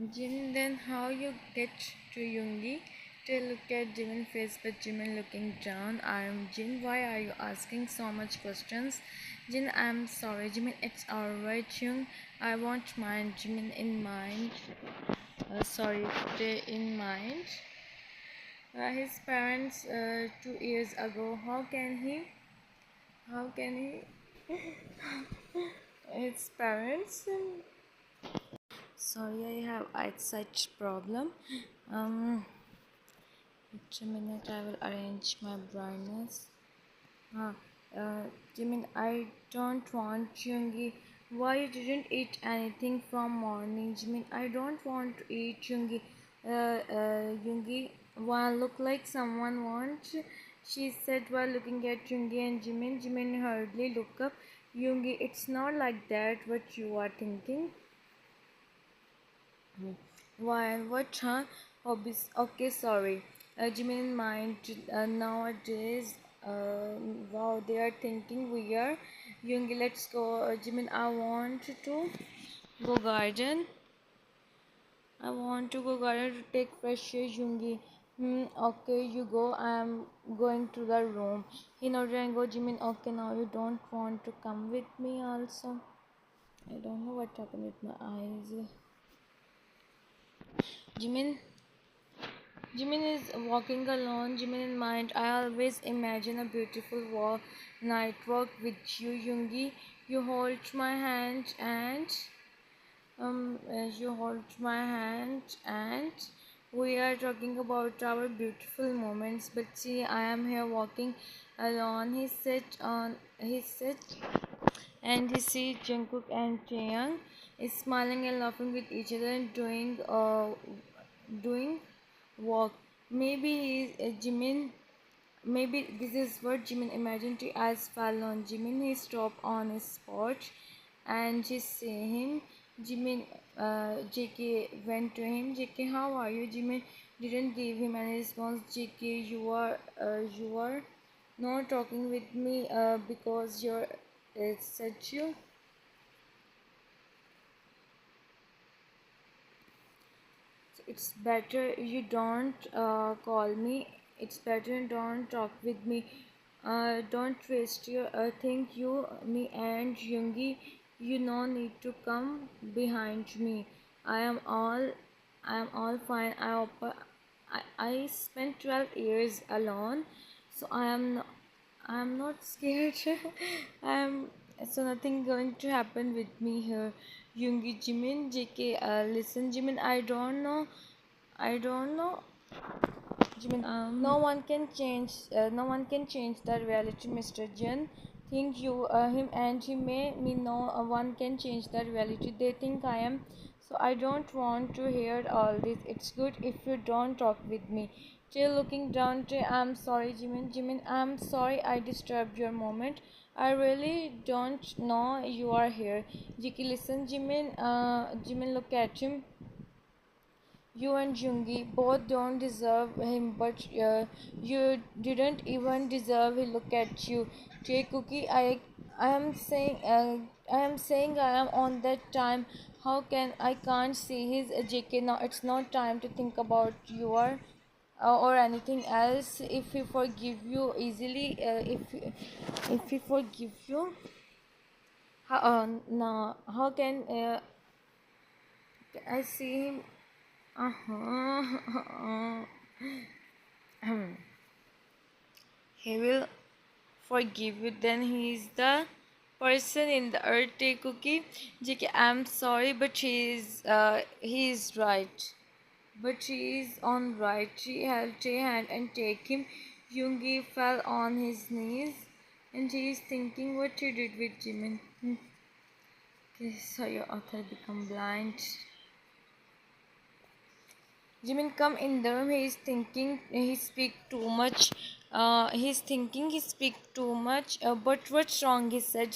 Jin, then how you get to Yoongi? To look at Jimin's face, but Jimin looking down. I'm Jin. Why are you asking so much questions? Jin, I'm sorry. Jimin, it's alright, Young. I won't mind. Jimin in mind. Sorry, stay in mind. His parents 2 years ago. How can he? How can he? His parents. Sorry, I have eyesight problem. Um, wait a minute. I will arrange my brightness. Uh, Jimin, I don't want Chungi. Why you didn't eat anything from morning, Jimin? I don't want to eat Chungi. Yungi, why look like someone wants? She said while looking at Chungi and Jimin. Jimin hurriedly look up. Yungi, it's not like that. What you are thinking? Why? What? Huh? Hobbies? Okay, sorry. Jimin mind nowadays. Wow, they are thinking we are young. Let's go. Jimin, I want to go garden. I want to go garden to take fresh air, Yungi. Okay, you go. I'm going to the room. He nodded and go, Jimin, okay, now you don't want to come with me also. I don't know what happened with my eyes. Jimin, Jimin is walking alone. Jimin in mind. I always imagine a beautiful night walk with you, Yungi. You hold my hand and you hold my hand and we are talking about our beautiful moments. But see, I am here walking alone. He said and he sees Jungkook and Taeyang is smiling and laughing with each other and doing walk. Maybe he's Jimin. Maybe this is what Jimin imagined as fell on Jimin. He stopped on his spot and just say him. Jimin, JK went to him. JK, how are you? Jimin didn't give him any response. JK, you are not talking with me because you're such you. So it's better you don't call me. It's better you don't talk with me. Don't waste your think you, me and Yungi. You no need to come behind me. I am all I am all fine. I spent 12 years alone, so I am not scared. I am so nothing going to happen with me here. Yungi Jimin JK listen Jimin I don't know Jimin no one can change the reality Mr. Jin think you him and he may me no one can change the reality they think I am so I don't want to hear all this it's good if you don't talk with me Jill looking down to I'm sorry Jimin I'm sorry I disturbed your moment I really don't know you are here Jiki listen Jimin look at him you and Jungi both don't deserve him, but you didn't even deserve he look at you. Jay Cookie, I am saying, I am on that time. How can I can't see his JK now? It's not time to think about your or anything else. If he forgive you easily, if he forgive you, now how can I see him? Uh-huh. He will forgive you. Then he is the person in the earth take cookie. JK, I'm sorry, but he is right. But she is on right. She held a hand and take him. Yoongi fell on his knees and he is thinking what he did with Jimin. Okay, so your author become blind. Jimin come in the room. He is thinking he speak too much. He's thinking he speak too much. But what's wrong? He said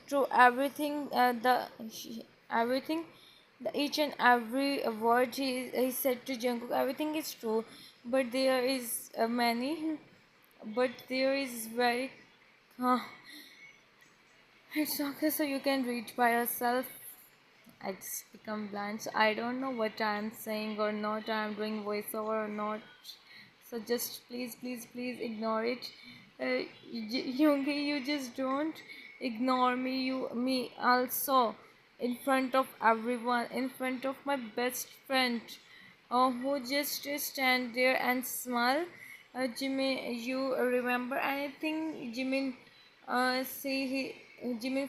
to everything. Everything, the each and every word he said to Jungkook. Everything is true, but there is many. But there is very. Uh, it's okay. So you can read by yourself. I just become blind. So I don't know what I'm saying or not. I'm doing voiceover or not. So just please, please, please ignore it. Yoongi, you just don't ignore me. Me also, in front of everyone, in front of my best friend, who just stand there and smile. Jimmy, you remember anything? Jimmy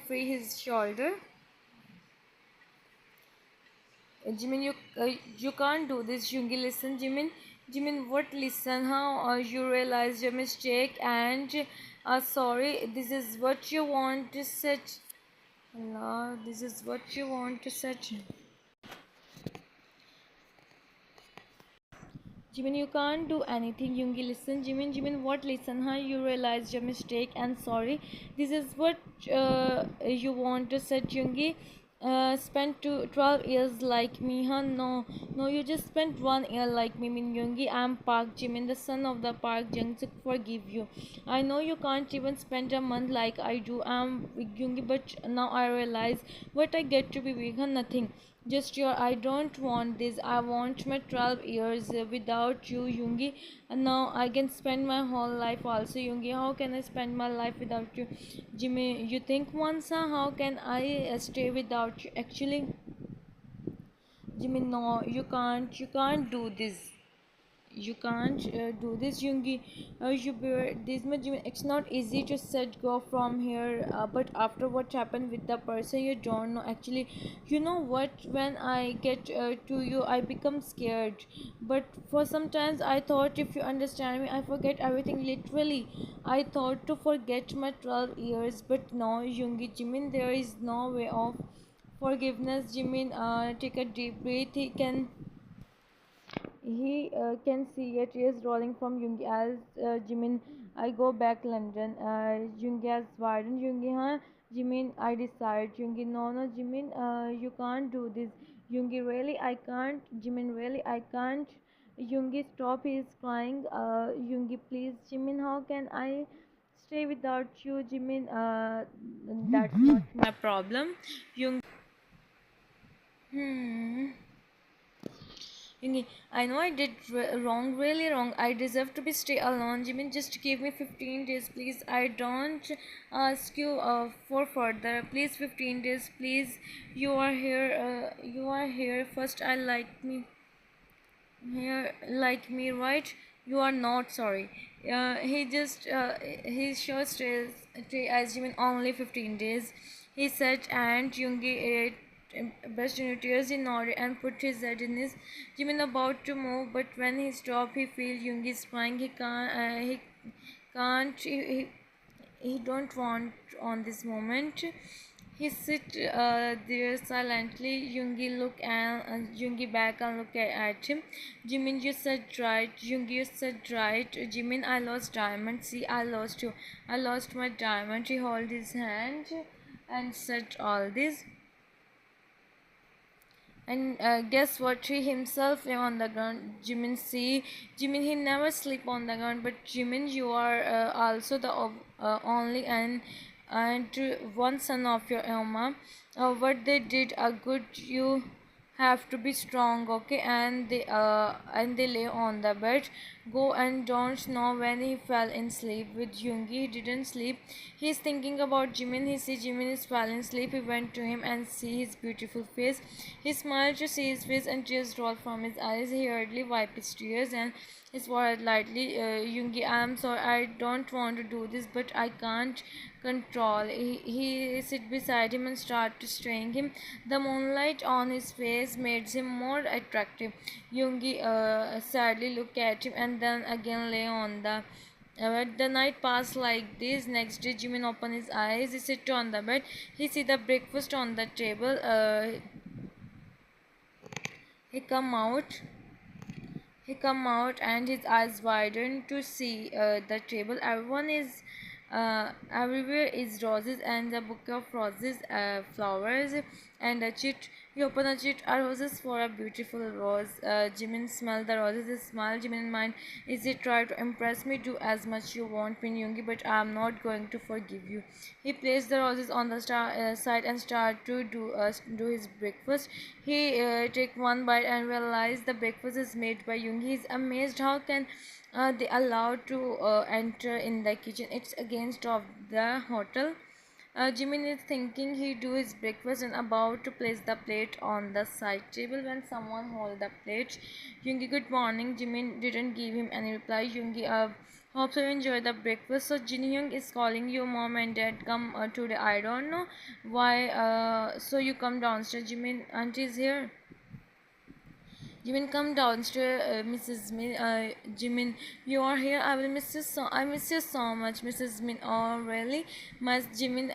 free his shoulder. Jimin, you can't do this. Jungi, listen, Jimin. Jimin, what listen? How you realize your mistake and sorry. This is what you want to set. Allah, this is what you want to set. Jimin, you can't do anything. Yungi, listen. Jimin, what listen? Huh? You realized your mistake and sorry. This is what you want to set, Yungi. Spent 12 years like me, huh? No, no, you just spent 1 year like me, Min Yungi. I'm Park Jimin, the son of the Park Jungsuk. Forgive you. I know you can't even spend a month like I do. I'm Yungi, but now I realize what I get to be weak, huh? Nothing. Just your, I don't want this. I want my 12 years without you, Yungi. And now I can spend my whole life also, Yungi. How can I spend my life without you? Jimmy, you think once, huh? How can I stay without you? Actually, Jimmy, no, you can't do this. You can't do this, Yungi. You bear this much. It's not easy to set go from here, but after what happened with the person, you don't know. Actually, you know what? When I get to you, I become scared. But for sometimes, I thought if you understand me, I forget everything literally. I thought to forget my 12 years, but no, Yungi, Jimin, there is no way of forgiveness. Jimin, take a deep breath. He can see a tears rolling from Yoongi as Jimin. I go back London. Yoongi has widened. Yoongi, huh? Jimin, I decide. Yoongi, no, no, Jimin, you can't do this. Yoongi, really, I can't. Jimin, really, I can't. Yoongi, stop. He is crying. Yoongi, please. Jimin, how can I stay without you? Jimin, that's not my problem. Yoongi, hmm. I know I did wrong, really wrong. I deserve to be stay alone. Jimin, just give me 15 days, please. I don't ask you for further. Please, 15 days, please. You are here. You are here. First, I like me here, like me, right? You are not sorry. He shows stay as Jimin only 15 days. He said, and Yoongi ate best in tears in order and put his head in his. Jimin about to move, but when he stopped, he feel Yoongi is crying. He can't. He don't want on this moment. He sit there silently. Yoongi back and look at him. Jimin, you said right. Yoongi, you said right. Jimin, I lost diamond. See, I lost you. I lost my diamond. He hold his hand and said all this. And guess what? He himself lay on the ground. Jimin, see, Jimin, he never sleep on the ground. But Jimin, you are also the only and one son of your mom. What they did a good. You have to be strong, okay? And they lay on the bed. Go and don't know when he fell in sleep with Yoongi. He didn't sleep. He's thinking about Jimin. He see Jimin is fell in sleep. He went to him and see his beautiful face. He smiled to see his face and tears rolled from his eyes. He hurriedly wiped his tears and his forehead lightly. Yoongi, I'm sorry. I don't want to do this, but I can't control. He sit beside him and start to strain him. The moonlight on his face made him more attractive. Yoongi sadly looked at him and then again lay on the night passed like this. Next day, Jimin opened his eyes. He sit on the bed. He see the breakfast on the table. He come out. He come out and his eyes widened to see the table. Everyone is Everywhere is roses and the bouquet of roses, flowers, and a chit. You open a chit, are roses for a beautiful rose. Jimin smell the roses, he smile. Jimin mind, is it try to impress me? Do as much you want, Min Yoongi, but I am not going to forgive you. He placed the roses on the side and start to do his breakfast. He take one bite and realize the breakfast is made by Yoongi. He's amazed how can they allowed to enter in the kitchen. It's against of the hotel. Jimin is thinking he do his breakfast and about to place the plate on the side table when someone hold the plate. Yoongi, good morning. Jimin didn't give him any reply. Yoongi, hope so you enjoy the breakfast. So Jin Hyung is calling you mom and dad come today. I don't know why. So you come downstairs. Jimin, auntie is here. Jimin, come downstairs, Mrs. Min. Jimin, you are here. I will miss you so. I miss you so much, Mrs. Min. Oh, really? Must Jimin?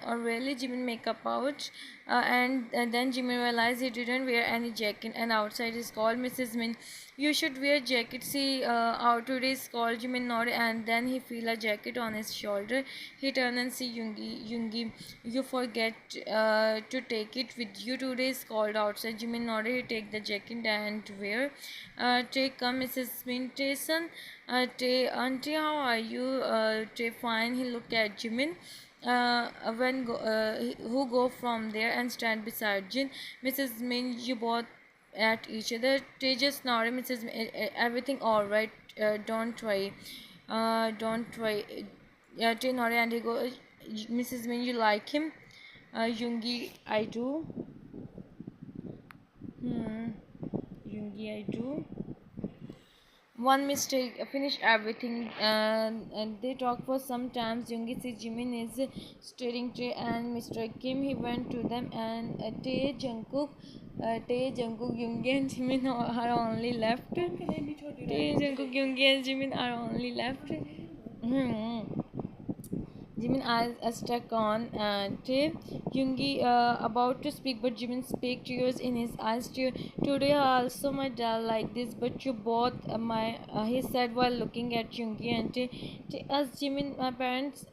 Oh, really? Jimin make up out, and then Jimin realized he didn't wear any jacket, and outside is called Mrs. Min. You should wear jacket. See, out today is called Jimin nodded, and then he feel a jacket on his shoulder. He turned and see Yoongi. Yoongi, you forget to take it with you. Today is called outside. Jimin nodded. He take the jacket and wear. Take come, Mrs. Mintason. Auntie, how are you? Tay, fine. He looked at Jimin. Who go from there and stand beside Jin. Mrs. Min, you both at each other. They just nodded. Mrs. Everything all right. Don't try. Don't try. Yeah, they nodded and they go. Mrs. Min, you like him? Yoongi, I do. Hmm. Yoongi, I do. One mistake, finish everything, and they talk for some time. Yoongi see Jimin is staring Tae and Mr. Kim. He went to them and Tae Jungkook, Yoongi and Jimin are only left. Tae Jungkook, Yoongi and Jimin are only left. Hmm. Jimin eyes are stuck on Tae. Yoongi about to speak, but Jimin speak tears in his eyes. Today also my dad like this, but you both my he said while looking at Yoongi and Tae. As Jimin, my parents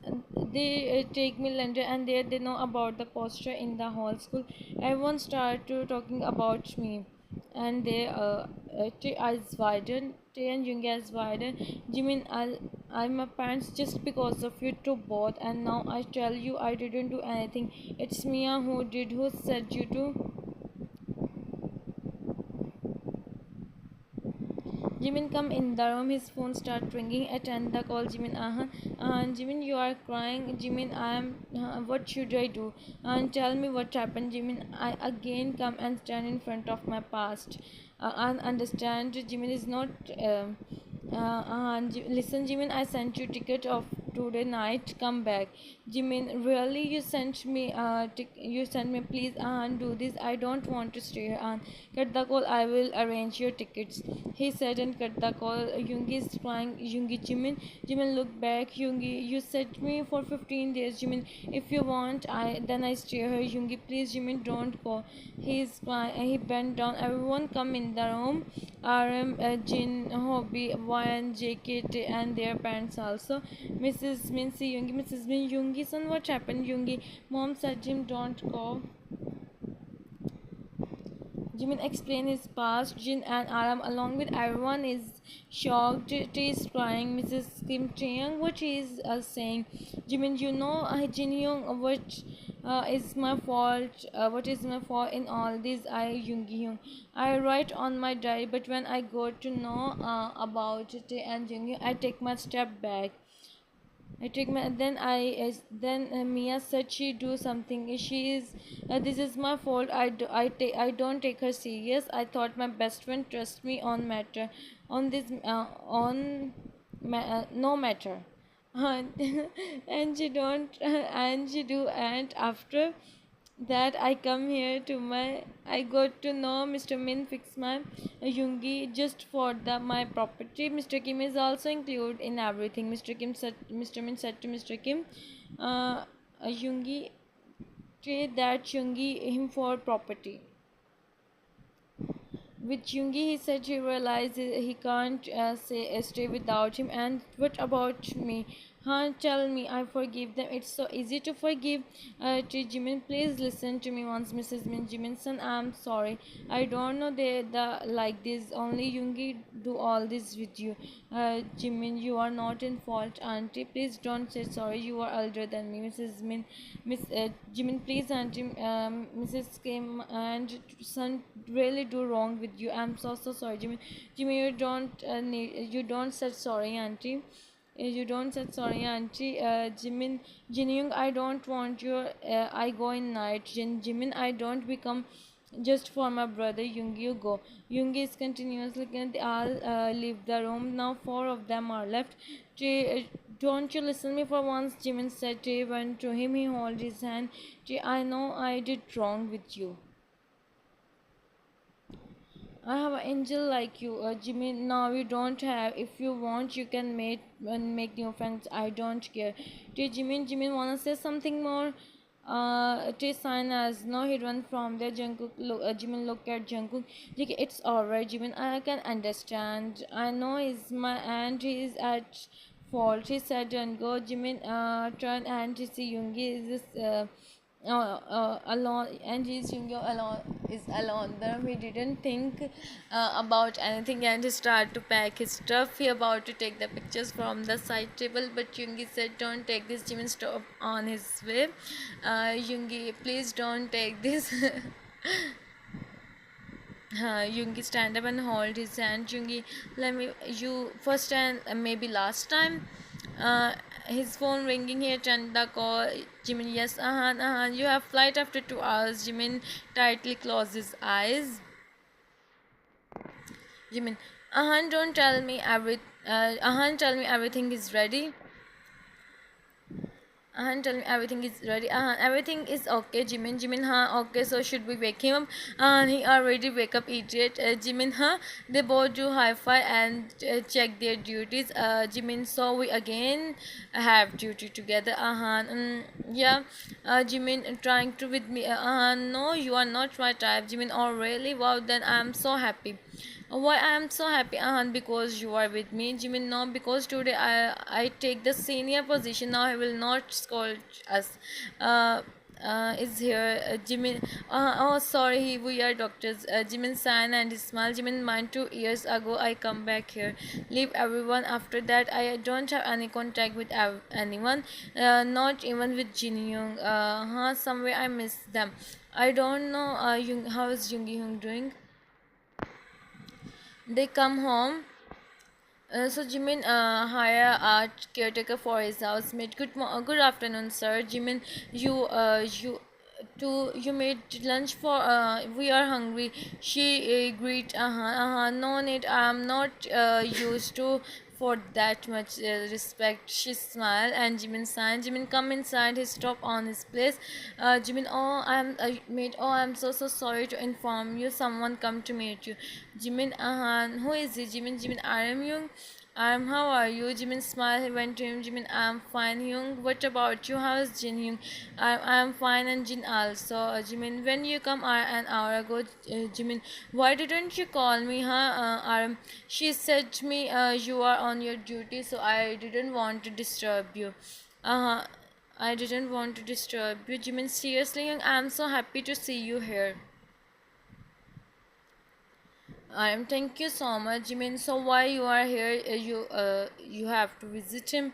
they take me London and there they know about the poster in the whole school. Everyone started to talking about me and they Tae eyes widened. Tae and Yoongi eyes widened. Jimin, I'm my parents just because of you two both, and now I tell you I didn't do anything. It's Mia who did. Who said you to? Jimin come in the room. His phone start ringing. Attend the call. Jimin, Jimin, you are crying. Jimin, I am. What should I do? And tell me what happened. Jimin, I again come and stand in front of my past. And understand. Jimin is not. Listen, Jimin, I sent you ticket of today night. Come back. Jimin, really? You sent me. You sent me. Please, do this. I don't want to stay here. Cut the call. I will arrange your tickets. He said and cut the call. Yoongi is crying. Yoongi, Jimin. Jimin, look back. Yoongi, you set me for 15 days. Jimin, if you want, I stay here. Yoongi, please, Jimin, don't go. He's crying. He bent down. Everyone come in the room. RM, Jin, Hobby, Ryan, JKT, and their parents also. Mrs. Min, see Yoongi. Mrs. Min, Yoongi, son, what happened? Yoongi, mom said, Jim, don't go. Jimin explained his past. Jin and Aram, along with everyone, is shocked. Tae is crying. Mrs. Kim Taeyang, what she is saying? Jimin, you know, Jin Hyung, what is my fault? What is my fault in all this? Yoon Hyung. I write on my diary, but when I go to know about Tae and Jin Hyung, I take my step back. I take my then Mia said she do something. She is this is my fault. I don't take her serious. I thought my best friend trust me on matter on this no matter. And she don't and she do and after that I come here to my I got to know Mr. Min fix my Yoongi just for the my property. Mr. Kim is also included in everything. Mr. Min said to Mr. Kim, Yoongi trade that Yoongi him for property. With Yoongi, he said he realizes he can't stay without him. And what about me? Huh, tell me, I forgive them. It's so easy to forgive. To Jimin, please listen to me once, Mrs. Min. Jiminson, I'm sorry. I don't know the like this. Only Yoongi do all this with you. Jimin, you are not in fault, Auntie. Please don't say sorry. You are older than me, Mrs. Min. Jimin, please, Auntie. Mrs. Kim and son really do wrong with you. I'm so sorry, Jimin. Jimin, you don't say sorry, Auntie. You don't say sorry, Auntie. Jimin, Jinyoung, I don't want your. I go in night. Jimin, I don't become just for my brother. Yoongi, you go. Yoongi is continuously and they all leave the room. Now four of them are left. Don't you listen me for once? Jimin said. Tae went to him. He held his hand. I know I did wrong with you. I have an angel like you, Jimmy. Now you don't have. If you want, you can make new friends. I don't care. Did Jimmy wanna say something more? It is sign as no. He run from there. Jungkook Jimmy look at Jungkook. It's alright, Jimmy. I can understand. I know he's my aunt. He is at fault. He said, "And go, Jimmy. Turn and see Yoongi is this." Alone, and he's alone there. He didn't think about anything and he started to pack his stuff. He about to take the pictures from the side table, but Yoongi said, "Don't take this." Jimin stopped on his way. Yoongi, please don't take this. Yoongi stand up and hold his hand. Yoongi, let me you first and maybe last time. Uh, his phone ringing. He attend the call. Jimin, yes, you have flight after 2 hours. Jimin tightly closed his eyes. Jimin, don't tell me tell me everything is ready. Tell me everything is ready. Everything is okay, Jimin. Jimin, okay. So should we wake him up? He already wake up, idiot. Jimin, They both do high five and check their duties. Jimin, so we again have duty together. Yeah. Jimin trying to with me. No, you are not my type, Jimin. Oh, really? Wow. Then I'm so happy. Why I am so happy, because you are with me, Jimin. No, because today I take the senior position. Now I will not scold us. Is here, Jimin. Oh, sorry, we are doctors. Jimin sign and smile. Jimin, mind 2 years ago I come back here. Leave everyone. After that, I don't have any contact with anyone. Not even with Jin Young. Somewhere I miss them. I don't know. How is Jung Hyun doing? They come home. So Jimin hire a caretaker for his housemate. Good afternoon, sir. Jimin, you made lunch for we are hungry. She greet. No need. I'm not used to for that much respect. She smiled and Jimin signed. Jimin come inside. He stopped on his place. Jimin, oh I'm mate. Oh, I'm so sorry to inform you. Someone come to meet you. Jimin, who is he? Jimin, I am Young. How are you? Jimin smiled. He went to him. Jimin, I'm fine. Hyung, what about you? How is Jin Hyung? I'm fine, and Jin also. Jimin, when you come an hour ago, Jimin, why didn't you call me, she said to me, you are on your duty, so I didn't want to disturb you. Uh, I didn't want to disturb you. Jimin, seriously, Hyung, I'm so happy to see you here. Thank you so much. I mean, so why you are here? You have to visit him.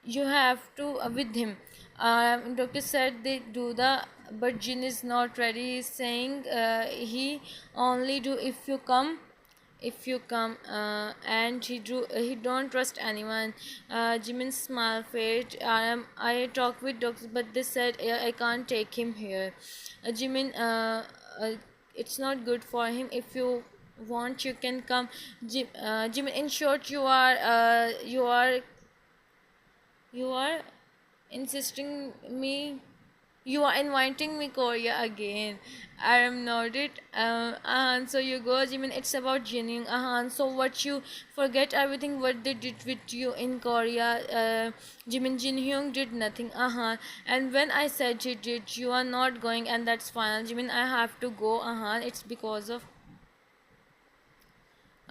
You have to with him. Doctor said they do the, but Jin is not ready. He's saying he only do if you come. If you come, and he don't trust anyone. Jimin smile fade. I talked with doctors, but they said I can't take him here. Jimin, it's not good for him. If you want, you can come. Jimin, in short, you are insisting me. You are inviting me Korea again. I am nodded. So you go, Jimin. It's about Jining. So what you forget everything what they did with you in Korea. Jimin, Jin Hyung did nothing. And when I said he did, you are not going, and that's final. Jimin, I have to go. It's because of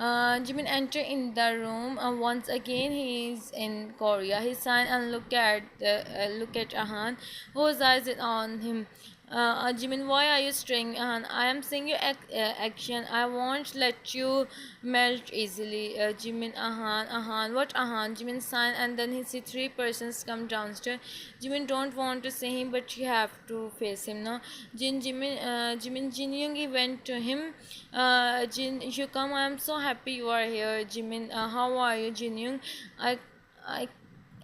Jimin enter in the room. Once again, he is in Korea. He sign and look at Ahan, whose eyes is on him. Jimin, why are you staring? Ahan, I am seeing your action. I won't let you melt easily. Jimin, Ahan, what Ahan? Jimin sign and then he see three persons come downstairs. Jimin don't want to see him, but you have to face him now. Jin Yoongi went to him. Jin, you come. I am so happy you are here. Jimin, how are you, Jin Young? I, I,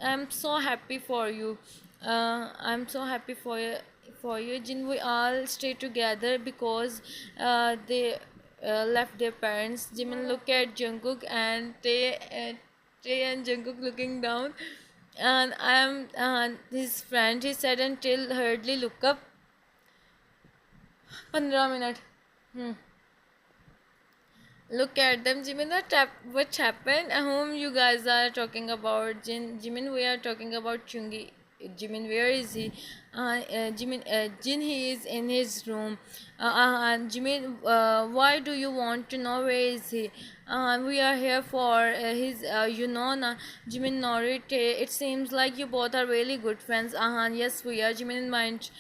I'm so happy for you. I'm so happy for you. For you, Jin. We all stay together because they left their parents. Jimin look at Jungkook and Tae and Jungkook looking down. And I am his friend. He said until hurriedly look up. 15 minute. Look at them, Jimin. What happened? Whom you guys are talking about? Jimin, we are talking about Chungi. Jimin, where is he? Jin, he is in his room. Jimin, why do you want to know where is he? We are here for his, na. Jimin Norite. It seems like you both are really good friends. Yes, we are. Jimin, mind.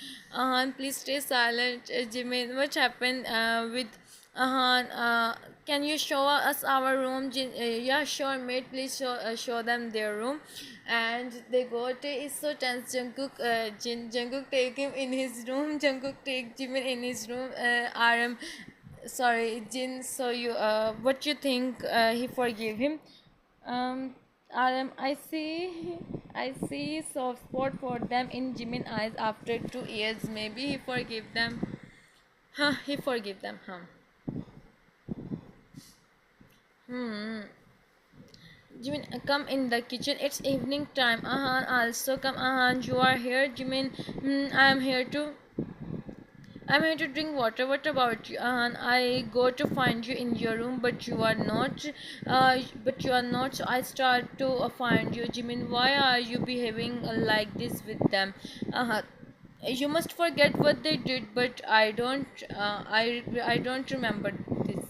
Please stay silent. Jimin, what happened with can you show us our room? Yeah, sure, mate. Please show them their room. And they go to is so tense. Jungkook take him in his room. Jungkook take Jimin in his room. RM, sorry, Jin. So you, what you think? He forgive him. RM, I see soft spot for them in Jimin eyes after 2 years. Maybe he forgive them. Huh? He forgive them. Huh? Jimin, come in the kitchen. It's evening time. Also come. You are here. Jimin, I am here to. I'm here to drink water. What about you? I go to find you in your room, but you are not. But you are not. So I start to find you. Jimin, why are you behaving like this with them? You must forget what they did, but I don't. I don't remember this.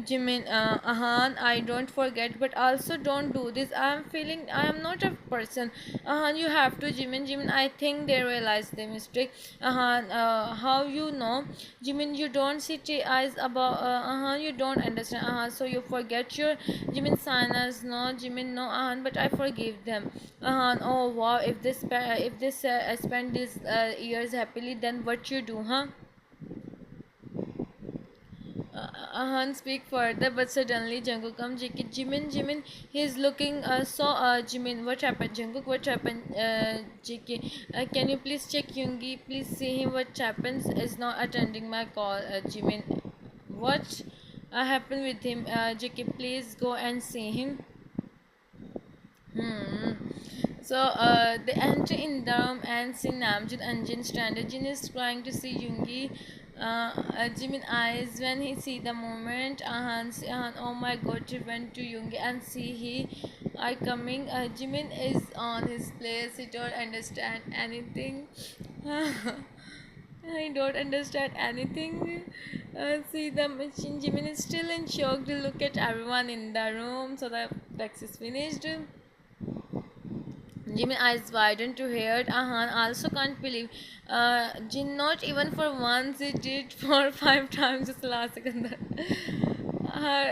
Jimin, I don't forget, but also don't do this. I am feeling I am not a person. You have to, Jimin. I think they realize the mistake. How you know, Jimin? You don't see eyes about. You don't understand. So you forget your Jimin signers. No, Jimin, no. But I forgive them. Oh wow, if this spend these years happily, then what you do, huh? Ahan speak further, but suddenly Jungkook comes. Jimin, he's looking Jimin, what happened? Jungkook, what happened? JK, can you please check Yoongi? Please see him. What happens? Is not attending my call. Jimin, what happened with him? JK, please go and see him. Hmm. So they enter in the room and see Namjoon and Jin stranded. Jin is trying to see Yoongi. Jimin eyes when he see the moment. Oh my god, he went to Yoongi and see he are coming. Jimin is on his place. He don't understand anything. I don't understand anything. See the machine. Jimin is still in shock to look at everyone in the room. So the text is finished. Jimmy eyes widened to hear it. Also can't believe. Jin not even for once, he did for 5 times this last second.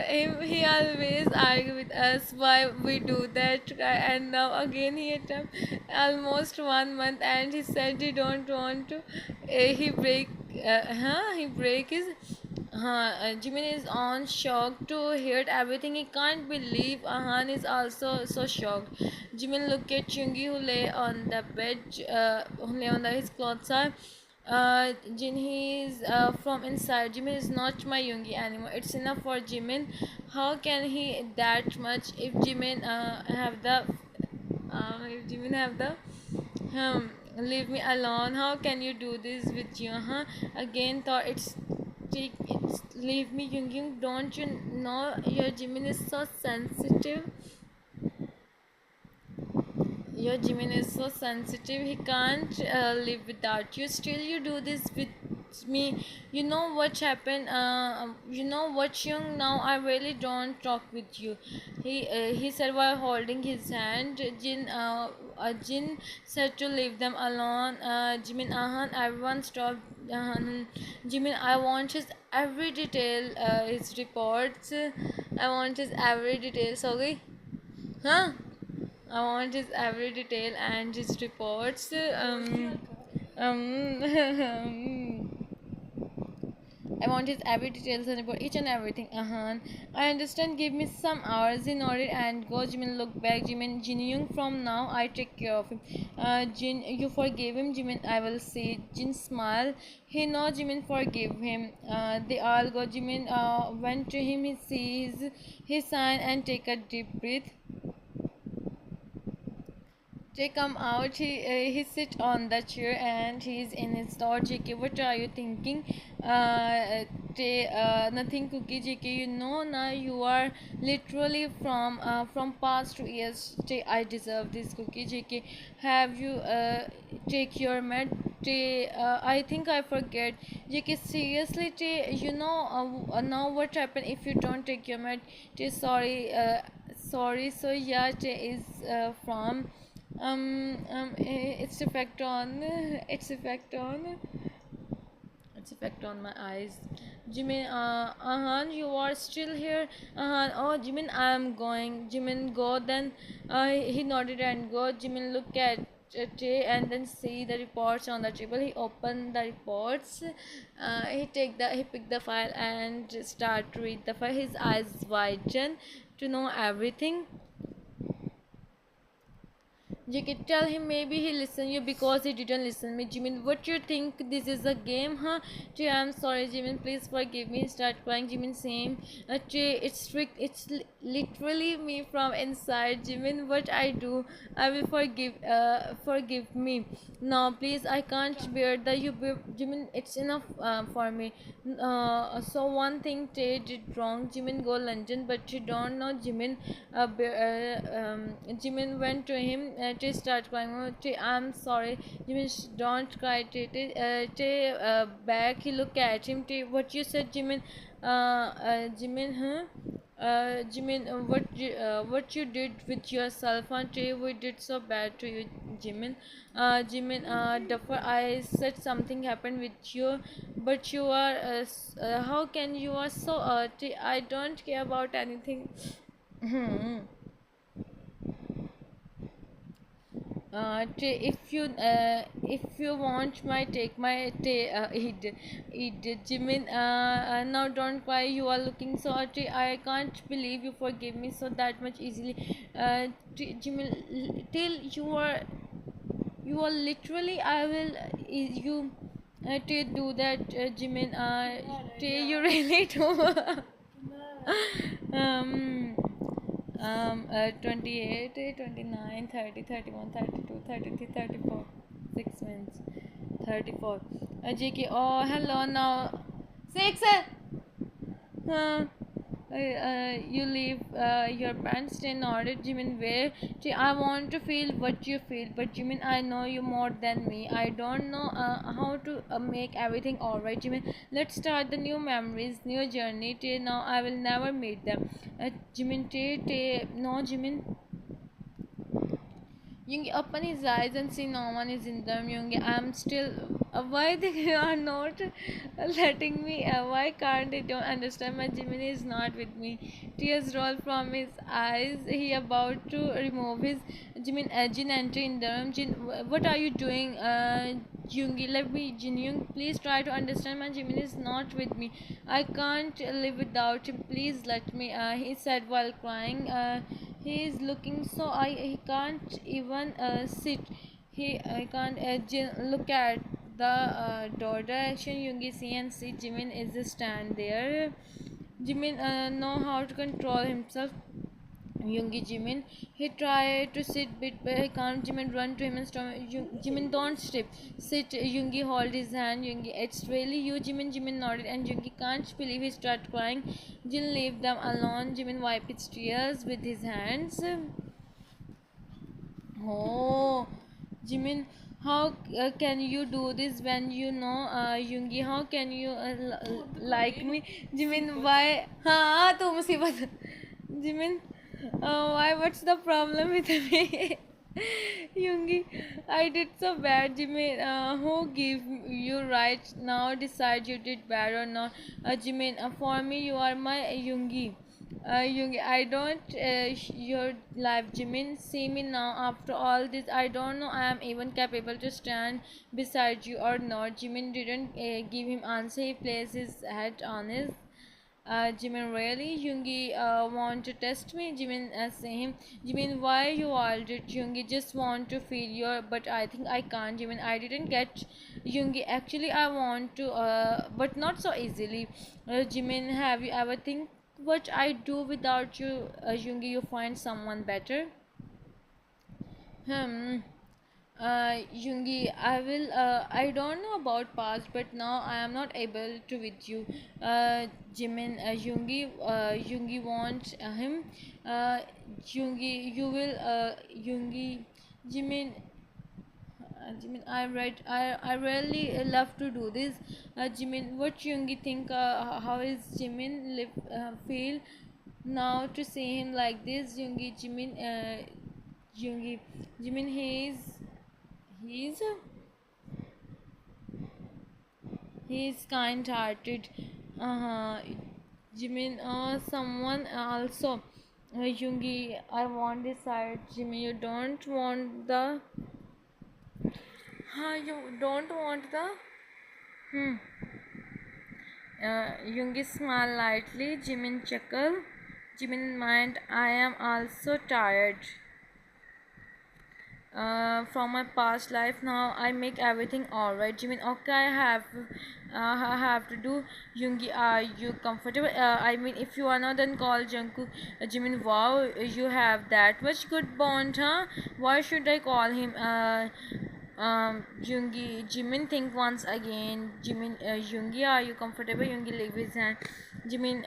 He always argue with us why we do that, and now again he attempt almost 1 month, and he said he don't want to. He break his. Jimin is on shock to hear everything. He can't believe. Ahan is also so shocked. Jimin look at Chungi who lay on the bed, who lay on his clothes are. Jin, he is from inside. Jimin is not my Yoongi anymore. It's enough for Jimin. How can he that much if Jimin if Jimin have the leave me alone. How can you do this with you? Again thought it's leave me Yoongi. Don't you know your Jimin is so sensitive? Your Jimin is so sensitive. He can't live without you. Still, you do this me. You know what happened? You know what, Young? Now I really don't talk with you. He said while holding his hand. Jin said to leave them alone. Jimin, everyone stopped. Jimin, I want his every detail. His reports. I want his every detail. Sorry, huh? I want his every detail and his reports. Um, I want his every details and about each and everything. I understand. Give me some hours. He nodded and go. Jimin looked back. Jin Young, from now I take care of him. Jin, you forgave him. Jimin, I will say. Jin smiled. He know Jimin forgive him. They all go. Jimin went to him. He sees his sign and take a deep breath. They come out. He sit on the chair and he's in his thought. JK, what are you thinking? Nothing. Cookie. JK, you know now you are literally from past 2 years. I deserve this. Cookie. JK, have you take your med? I think I forget. JK, seriously, you know now what happened if you don't take your med? Sorry, sorry. So yeah, is from its effect on its effect on my eyes. Jimin, you are still here. Oh, Jimin, I'm going. Jimin, go then. He nodded and go. Jimin, look at tray and then see the reports on the table. He opened the reports. He picked the file and start to read the file. His eyes widen to know everything. JK, tell him maybe he listen you because he didn't listen me. Jimin, what you think this is a game, huh? Jay, I'm sorry, Jimin. Please forgive me. Start crying. Jimin, same. Jay, it's strict. It's literally me from inside. Jimin, what I do, I will forgive me. No, please, I can't bear the you. Jimin, it's enough for me. So one thing Tay did wrong. Jimin go London, but you don't know Jimin. Jimin went to him. Tay start crying. Oh, Tay, I'm sorry. Jimin, don't cry. Tay back. He look at him. Tay, what you said, Jimin? Jimin, huh? Jimin, what you did with yourself? Tay, we did so bad to you, Jimin. Jimin, Duffer, I said something happened with you, but you are. How can you are so? I don't care about anything. If you want my take my eat Jimin, now don't cry, you are looking so I can't believe you forgive me so that much easily. Jimin, till you are literally I will you to do that, Jimin, you really do. um 28, 29, 30, 31, 32, 33, 34, 6 minutes, 34. JK, oh hello now, 6. You leave your parents stay in order. Jimin, where? I want to feel what you feel, but Jimin, I know you more than me. I don't know how to make everything alright. Jimin, let's start the new memories, new journey. Now I will never meet them. Jimin, no, Jimin. Yoongi open his eyes and see no one is in them. Yoongi, I'm still. Why they are not letting me? Why can't they don't understand? My Jiminy is not with me. Tears roll from his eyes. He about to remove his Jimin. Jin entry in the room. Jin, what are you doing? Yoongi, let me. Jin Young, please try to understand. My Jiminy is not with me. I can't live without him. Please let me. He said while crying. He is looking so he can't even sit. I can't look at the door direction. Yoongi see and see Jimin is stand there. Jimin know how to control himself. Yoongi Jimin, he tried to sit bit but he can't. Jimin run to him and stop. Jimin, don't strip. Sit. Yoongi hold his hand. Yoongi, it's really you, Jimin. Jimin nodded and Yoongi can't believe he started crying. Jin leave them alone. Jimin wiped his tears with his hands. Oh, Jimin, How can you do this when you know Yungi? How can you like me? Jimin, why? हाँ तो मुसीबत. Jimin, why? What's the problem with me? Yungi, I did so bad, Jimin. Who give you right now? Decide you did bad or not. Jimin, for me, you are my Yungi. Yungi, I don't your life, Jimin. See me now. After all this, I don't know I am even capable to stand beside you or not. Jimin didn't give him answer. He placed his head on his Jimin, really? Yoongi want to test me? Jimin say him. Jimin, why you all did? Yoongi just want to feel your, but I think I can't. Jimin, I didn't get Yoongi. Actually, I want to, but not so easily. Jimin, have you ever think what I do without you? Yoongi, you find someone better? Hmm. Yungi, I will. I don't know about past, but now I am not able to with you. Jimin, Yungi wants him. Yungi, you will. Jimin. Jimin, I really love to do this. Jimin, what Yungi think? How is Jimin feel now to see him like this? Yungi, Jimin, he's he's kind-hearted. Jimin, someone also. Yungi, I want this side. Jimmy, you don't want the. You don't want the. Hmm. Yungi smiled lightly. Jimin chuckled. Jimin mind, I am also tired from my past life. Now I make everything alright. Jimin, okay, I have to do. Yoongi, are you comfortable? I mean, if you are not, then call Jungkook. Jimin, wow, you have that much good bond, huh? Why should I call him? Yoongi, Jimin, think once again. Jimin, Yoongi, are you comfortable? Yoongi, leave his hand. Jimin,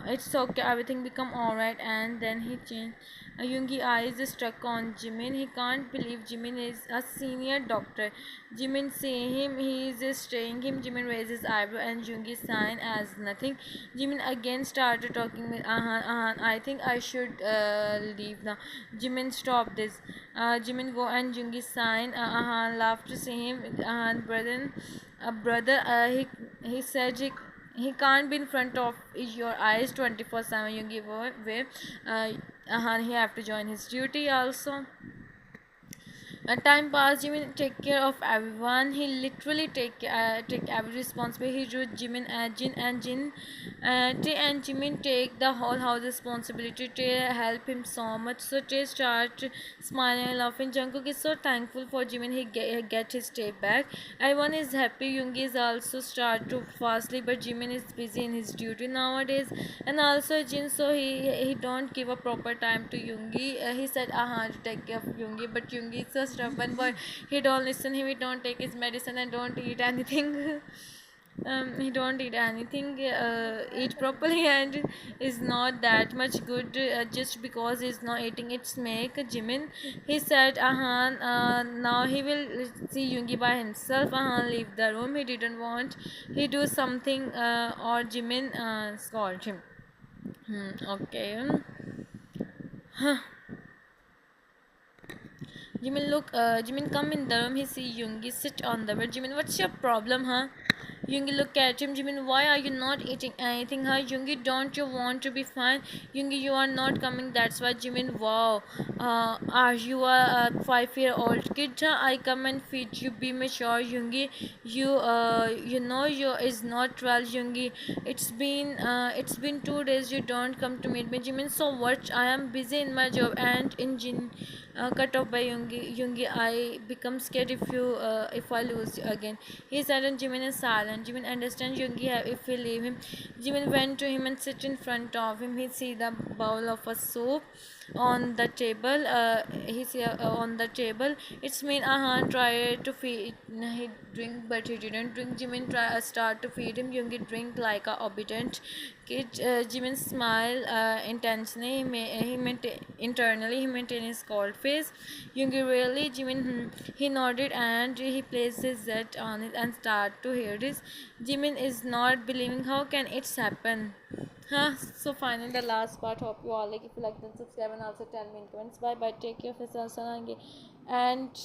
it's okay, everything become alright, and then he changed. Yoongi eyes struck on Jimin. He can't believe Jimin is a senior doctor. Jimin see him, he is staring him. Jimin raises eyebrow and Yoongi sign as nothing. Jimin again started talking with I think I should leave now. Jimin, stop this. Jimin go and Yoongi sign. Laugh to see him. Brother, he said he can't be in front of your eyes 24/7. You give away. He have to join his duty also. Time passed. Jimin take care of everyone. He literally take every responsibility. He drew Jimin Jin Tae and Jimin take the whole house responsibility. Tae help him so much. So Tae start smiling and laughing. Jungkook is so thankful for Jimin. He get his Tae back. Everyone is happy. Yoongi is also start to fastly, but Jimin is busy in his duty nowadays. And also Jin, so he don't give a proper time to Yoongi. He said to take care of Yoongi, but Yoongi is so stubborn boy. He don't listen him. He don't take his medicine and don't eat anything. He don't eat anything, eat properly, and is not that much good just because he's not eating. It's make Jimin. He said now he will see Yoongi by himself. Leave the room. He didn't want he do something or Jimin scolded him. Okay. Jimin come in the room. He see Yoongi sit on the bed. Jimin, what's your problem, huh? Yoongi look at him. Jimin, why are you not eating anything, huh? Yoongi, don't you want to be fine? Yoongi, you are not coming. That's why. Jimin, wow. Are you a 5-year-old kid? Huh? I come and feed you. Be mature, Yoongi. You know you is not well, Yoongi. It's been 2 days. You don't come to meet me, Jimin. So what? I am busy in my job and in Jin. Cut off by Yoongi, I become scared if I lose you again. He said, and Jimin is silent. Jimin understands Yoongi if we leave him. Jimin went to him and sit in front of him. He see the bowl of a soup on the table. He see on the table. It's mean try to feed. He drink, but he didn't drink. Jimin start to feed him. Yoongi drink like a obedient kid. Jimin smile intensely. Internally he maintain his cold face. Yoongi really, Jimin, he nodded and he placed his Z on it and started to hear this. Jimin is not believing how can it happen. Huh? So finally the last part. Hope you all like. If you like, then subscribe and also tell me in comments. Bye bye. Take care of yourself, and